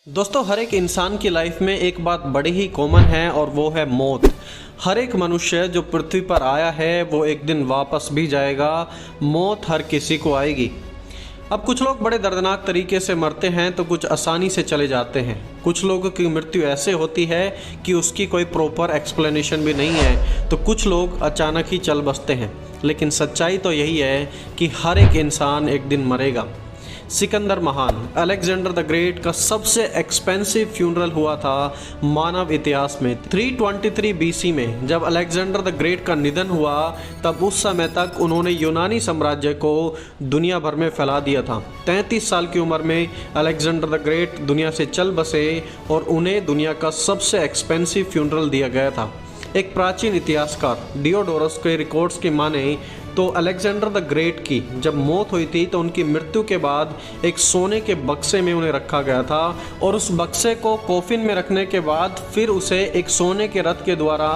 दोस्तों, हर एक इंसान की लाइफ में एक बात बड़ी ही कॉमन है और वो है मौत। हर एक मनुष्य जो पृथ्वी पर आया है वो एक दिन वापस भी जाएगा। मौत हर किसी को आएगी। अब कुछ लोग बड़े दर्दनाक तरीके से मरते हैं तो कुछ आसानी से चले जाते हैं। कुछ लोगों की मृत्यु ऐसे होती है कि उसकी कोई प्रॉपर एक्सप्लेनेशन भी नहीं है, तो कुछ लोग अचानक ही चल बसते हैं। लेकिन सच्चाई तो यही है कि हर एक इंसान एक दिन मरेगा। सिकंदर महान, अलेक्जेंडर द ग्रेट का सबसे एक्सपेंसिव फ्यूनरल हुआ था मानव इतिहास में। 323 बीसी में जब अलेक्जेंडर द ग्रेट का निधन हुआ, तब उस समय तक उन्होंने यूनानी साम्राज्य को दुनिया भर में फैला दिया था। 33 साल की उम्र में अलेक्जेंडर द ग्रेट दुनिया से चल बसे और उन्हें दुनिया का सबसे एक्सपेंसिव फ्यूनरल दिया गया था। एक प्राचीन इतिहासकार डियोडोरस के रिकॉर्ड्स की माने तो अलेक्जेंडर द ग्रेट की जब मौत हुई थी तो उनकी मृत्यु के बाद एक सोने के बक्से में उन्हें रखा गया था और उस बक्से को कॉफिन में रखने के बाद फिर उसे एक सोने के रथ के द्वारा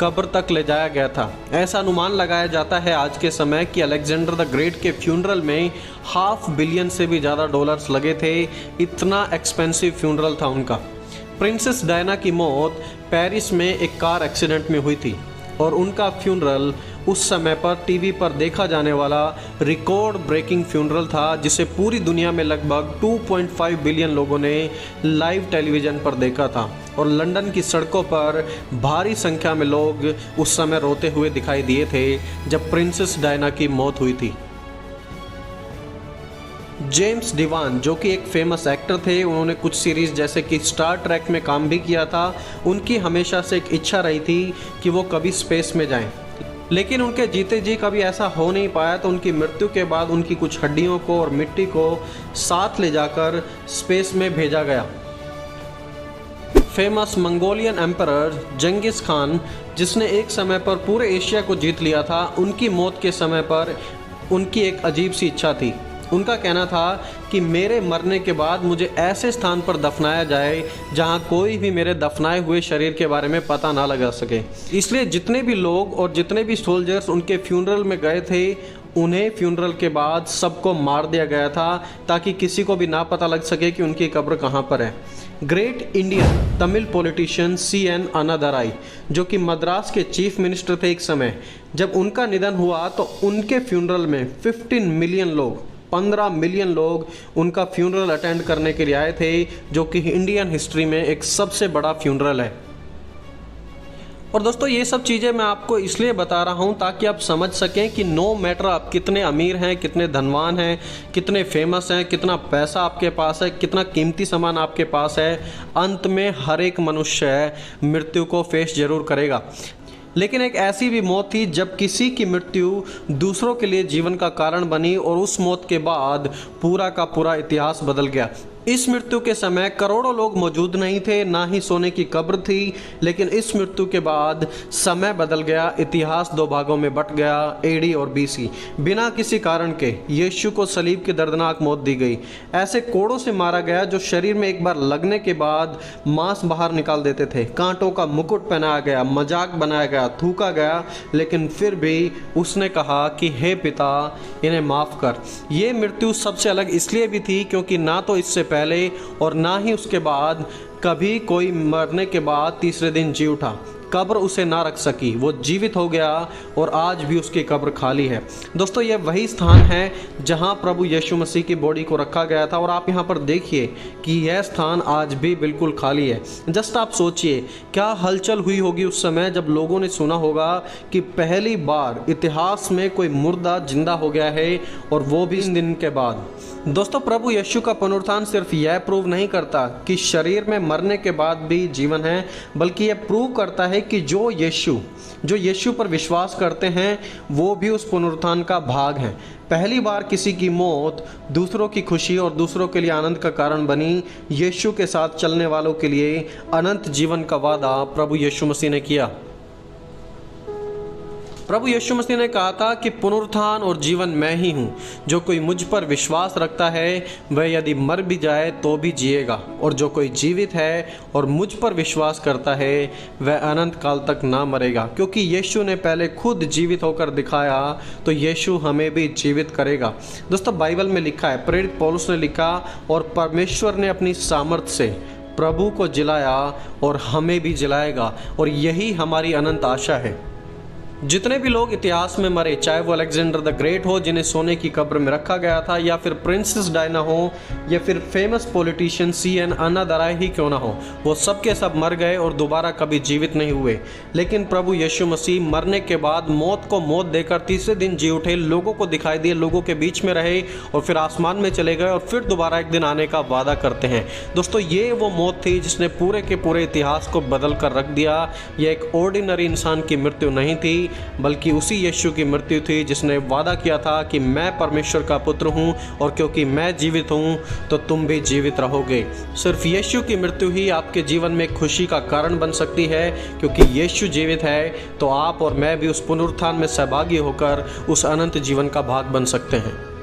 कब्र तक ले जाया गया था। ऐसा अनुमान लगाया जाता है आज के समय कि अलेक्जेंडर द ग्रेट के फ्यूनरल में $500 मिलियन से भी ज़्यादा डॉलर्स लगे थे। इतना एक्सपेंसिव फ्यूनरल था उनका। प्रिंसेस डायना की मौत पेरिस में एक कार एक्सीडेंट में हुई थी और उनका फ्यूनरल उस समय पर टीवी पर देखा जाने वाला रिकॉर्ड ब्रेकिंग फ्यूनरल था, जिसे पूरी दुनिया में लगभग 2.5 बिलियन लोगों ने लाइव टेलीविज़न पर देखा था। और लंदन की सड़कों पर भारी संख्या में लोग उस समय रोते हुए दिखाई दिए थे जब प्रिंसेस डायना की मौत हुई थी। जेम्स डिवान, जो कि एक फेमस एक्टर थे, उन्होंने कुछ सीरीज़ जैसे कि स्टार ट्रैक में काम भी किया था। उनकी हमेशा से एक इच्छा रही थी कि वो कभी स्पेस में जाएं, लेकिन उनके जीते जी कभी ऐसा हो नहीं पाया। तो उनकी मृत्यु के बाद उनकी कुछ हड्डियों को और मिट्टी को साथ ले जाकर स्पेस में भेजा गया। फेमस मंगोलियन एम्परर जंगिस खान, जिसने एक समय पर पूरे एशिया को जीत लिया था, उनकी मौत के समय पर उनकी एक अजीब सी इच्छा थी। उनका कहना था कि मेरे मरने के बाद मुझे ऐसे स्थान पर दफनाया जाए जहां कोई भी मेरे दफनाए हुए शरीर के बारे में पता ना लगा सके। इसलिए जितने भी लोग और जितने भी सोल्जर्स उनके फ्यूनरल में गए थे, उन्हें फ्यूनरल के बाद सबको मार दिया गया था ताकि किसी को भी ना पता लग सके कि उनकी कब्र कहाँ पर है। Great Indian Tamil politician CN Annadurai, जो कि मद्रास के चीफ मिनिस्टर थे एक समय, जब उनका निधन हुआ तो उनके फ्यूनरल में 15 मिलियन लोग उनका फ्यूनरल अटेंड करने के लिए आए थे, जो कि इंडियन हिस्ट्री में एक सबसे बड़ा फ्यूनरल है। और दोस्तों, ये सब चीज़ें मैं आपको इसलिए बता रहा हूँ ताकि आप समझ सकें कि नो मैटर आप कितने अमीर हैं, कितने धनवान हैं, कितने फेमस हैं, कितना पैसा आपके पास है, कितना कीमती सामान आपके पास है, अंत में हर एक मनुष्य मृत्यु को फेस जरूर करेगा। लेकिन एक ऐसी भी मौत थी जब किसी की मृत्यु दूसरों के लिए जीवन का कारण बनी और उस मौत के बाद पूरा का पूरा इतिहास बदल गया। इस मृत्यु के समय करोड़ों लोग मौजूद नहीं थे, ना ही सोने की कब्र थी, लेकिन इस मृत्यु के बाद समय बदल गया। इतिहास दो भागों में बट गया, AD और BC। बिना किसी कारण के यीशु को सलीब की दर्दनाक मौत दी गई। ऐसे कोड़ों से मारा गया जो शरीर में एक बार लगने के बाद मांस बाहर निकाल देते थे। कांटों का मुकुट पहनाया गया, मजाक बनाया गया, थूका गया, लेकिन फिर भी उसने कहा कि हे पिता, इन्हें माफ़ कर। ये मृत्यु सबसे अलग इसलिए भी थी क्योंकि ना तो इससे पहले और ना ही उसके बाद कभी कोई मरने के बाद तीसरे दिन जी उठा। कब्र उसे ना रख सकी, वो जीवित हो गया और आज भी उसकी कब्र खाली है। दोस्तों, ये वही स्थान है जहां प्रभु यीशु मसीह की बॉडी को रखा गया था और आप यहां पर देखिए कि यह स्थान आज भी बिल्कुल खाली है। जस्ट आप सोचिए क्या हलचल हुई होगी उस समय जब लोगों ने सुना होगा कि पहली बार इतिहास में कोई मुर्दा जिंदा हो गया है, और वो भी 3 दिन के बाद। दोस्तों, प्रभु यीशु का पुनरुत्थान सिर्फ यह प्रूव नहीं करता कि शरीर में मरने के बाद भी जीवन है, बल्कि यह प्रूव करता है कि जो यीशु पर विश्वास करते हैं वो भी उस पुनरुत्थान का भाग हैं। पहली बार किसी की मौत दूसरों की खुशी और दूसरों के लिए आनंद का कारण बनी। यीशु के साथ चलने वालों के लिए अनंत जीवन का वादा प्रभु यीशु मसीह ने किया। प्रभु यीशु मसीह ने कहा था कि पुनरुत्थान और जीवन मैं ही हूँ। जो कोई मुझ पर विश्वास रखता है वह यदि मर भी जाए तो भी जिएगा, और जो कोई जीवित है और मुझ पर विश्वास करता है वह अनंत काल तक ना मरेगा। क्योंकि यीशु ने पहले खुद जीवित होकर दिखाया, तो यीशु हमें भी जीवित करेगा। दोस्तों, बाइबल में लिखा है, प्रेरित पौलुस ने लिखा, और परमेश्वर ने अपनी सामर्थ से प्रभु को जिलाया और हमें भी जिलाएगा, और यही हमारी अनंत आशा है। जितने भी लोग इतिहास में मरे, चाहे वो अलेक्जेंडर द ग्रेट हो जिन्हें सोने की कब्र में रखा गया था, या फिर प्रिंसेस डायना हो, या फिर फेमस पॉलिटिशियन सीएन अन्ना दराई ही क्यों ना हो, वो सब के सब मर गए और दोबारा कभी जीवित नहीं हुए। लेकिन प्रभु यीशु मसीह मरने के बाद मौत को मौत देकर तीसरे दिन जी उठे, लोगों को दिखाई दिए, लोगों के बीच में रहे और फिर आसमान में चले गए और फिर दोबारा एक दिन आने का वादा करते हैं। दोस्तों, ये वो मौत थी जिसने पूरे के पूरे इतिहास को बदल कर रख दिया। यह एक ऑर्डिनरी इंसान की मृत्यु नहीं थी, बल्कि उसी यीशु की मृत्यु थी जिसने वादा किया था कि मैं परमेश्वर का पुत्र हूं और क्योंकि मैं जीवित हूं तो तुम भी जीवित रहोगे। सिर्फ यीशु की मृत्यु ही आपके जीवन में खुशी का कारण बन सकती है, क्योंकि यीशु जीवित है तो आप और मैं भी उस पुनरुत्थान में सहभागी होकर उस अनंत जीवन का भाग बन सकते हैं।